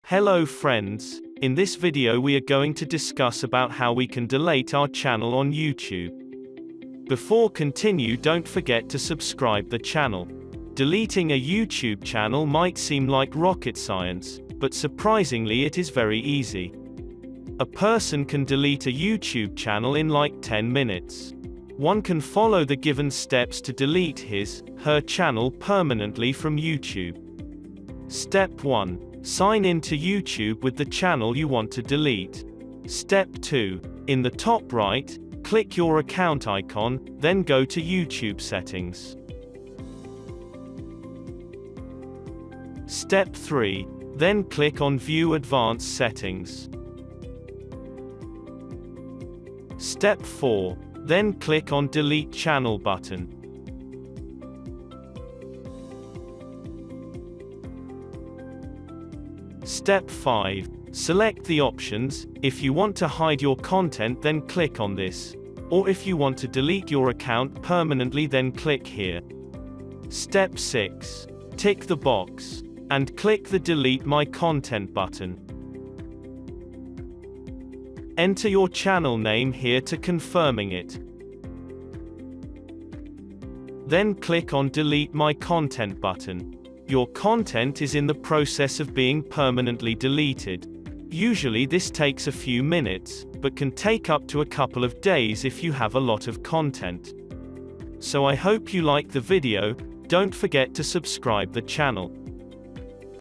Hello friends, in this video we are going to discuss about how we can delete our channel on YouTube. Before continue, don't forget to subscribe the channel. Deleting a YouTube channel might seem like rocket science, but surprisingly it is very easy. A person can delete a YouTube channel in like 10 minutes. One can follow the given steps to delete his/her channel permanently from YouTube. Step 1. Sign in to YouTube with the channel you want to delete. Step 2. In the top right, click your account icon, then go to YouTube settings. Step 3. Then click on View Advanced Settings. Step 4. Then click on Delete Channel button. Step 5. Select the options. If you want to hide your content, then click on this. Or if you want to delete your account permanently, then click here. Step 6. Tick the box and click the Delete My Content button. Enter your channel name here to confirming it. Then click on Delete My Content button. Your content is in the process of being permanently deleted. Usually this takes a few minutes, but can take up to a couple of days if you have a lot of content. So I hope you like the video. Don't forget to subscribe the channel.